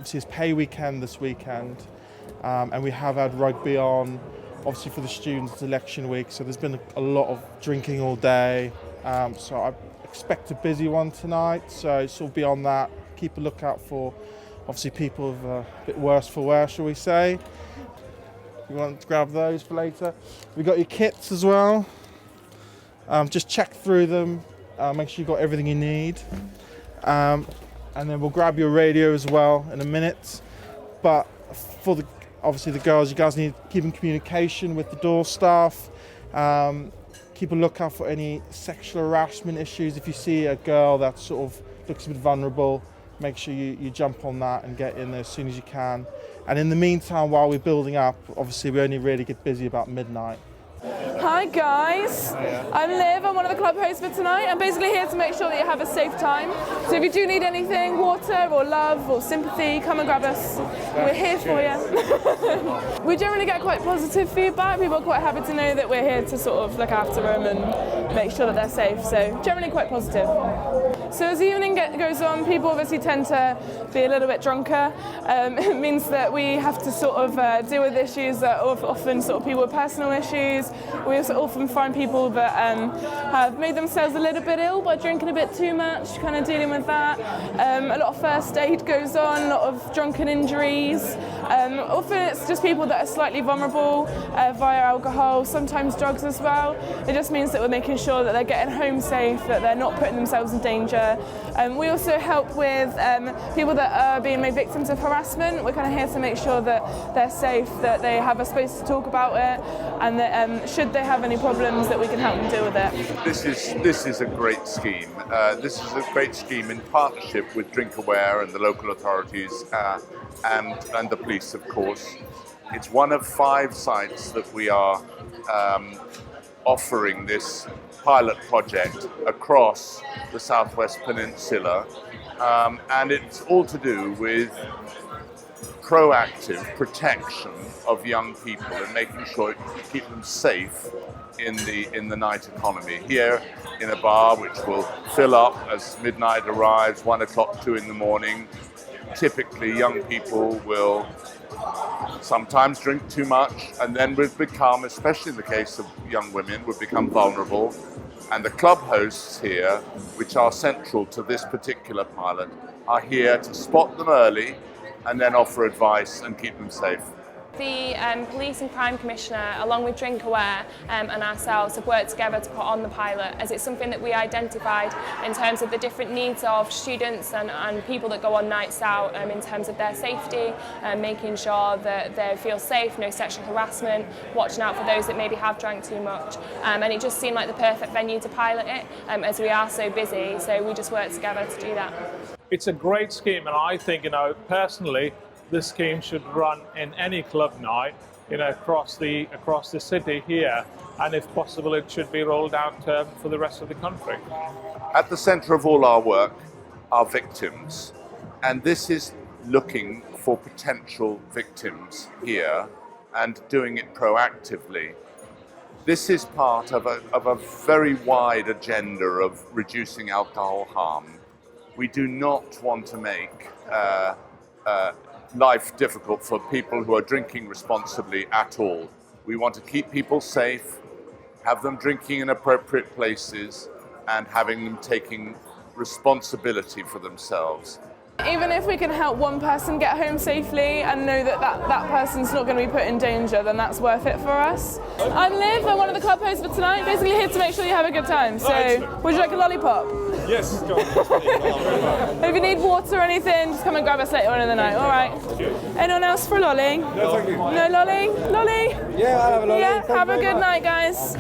obviously it's pay weekend this weekend, and we have had rugby on, obviously for the students, it's election week, so there's been a lot of drinking all day. So I expect a busy one tonight, so sort of beyond that, keep a lookout for obviously people with a bit worse for wear, shall we say. You want to grab those for later. We got your kits as well. Just check through them, make sure you've got everything you need. And then we'll grab your radio as well in a minute. But for obviously the girls, you guys need to keep in communication with the door staff. Keep a lookout for any sexual harassment issues. If you see a girl that sort of looks a bit vulnerable, make sure you jump on that and get in there as soon as you can. And in the meantime, while we're building up, obviously we only really get busy about midnight. Hi guys, I'm Liv, I'm one of the club hosts for tonight. I'm basically here to make sure that you have a safe time. So if you do need anything, water or love or sympathy, come and grab us. We're here for you. We generally get quite positive feedback. People are quite happy to know that we're here to sort of look after them and make sure that they're safe. So generally quite positive. So as the evening goes on, people obviously tend to be a little bit drunker. It means that we have to sort of deal with issues that are often sort of people with personal issues. We also often find people that have made themselves a little bit ill by drinking a bit too much, kind of dealing with that. A lot of first aid goes on, a lot of drunken injuries. Often it's just people that are slightly vulnerable via alcohol, sometimes drugs as well. It just means that we're making sure that they're getting home safe, that they're not putting themselves in danger. We also help with people that are being made victims of harassment. We're kind of here to make sure that they're safe, that they have a space to talk about it, and that should they have any problems, that we can help them deal with it. This is a great scheme. This is a great scheme in partnership with Drinkaware and the local authorities and the police, of course. It's one of 5 sites that we are offering this pilot project across the Southwest Peninsula, and it's all to do with proactive protection of young people and making sure you keep them safe in the night economy. Here in a bar which will fill up as midnight arrives, 1 o'clock, 2 in the morning, typically young people will sometimes drink too much and then would become, especially in the case of young women, would become vulnerable. And the club hosts here, which are central to this particular pilot, are here to spot them early and then offer advice and keep them safe. The Police and Crime Commissioner, along with Drinkaware and ourselves, have worked together to put on the pilot, as it's something that we identified in terms of the different needs of students and people that go on nights out, in terms of their safety, making sure that they feel safe, no sexual harassment, watching out for those that maybe have drank too much. And it just seemed like the perfect venue to pilot it, as we are so busy, so we just worked together to do that. It's a great scheme, and I think, personally, this scheme should run in any club night, across the city here, and if possible, it should be rolled out for the rest of the country. At the centre of all our work are victims, and this is looking for potential victims here and doing it proactively. This is part of a very wide agenda of reducing alcohol harm. We do not want to make life difficult for people who are drinking responsibly at all. We want to keep people safe, have them drinking in appropriate places, and having them taking responsibility for themselves. Even if we can help one person get home safely and know that person's not going to be put in danger, then that's worth it for us. I'm Liv, I'm one of the club hosts for tonight, basically here to make sure you have a good time. So, would you like a lollipop? Yes, go on. If you need water or anything, just come and grab us later on in the night, alright? Anyone else for a lolly? No, thank you. No lolly? Lolly? Yeah, I'll have a lolly. Yeah, have a good night, guys.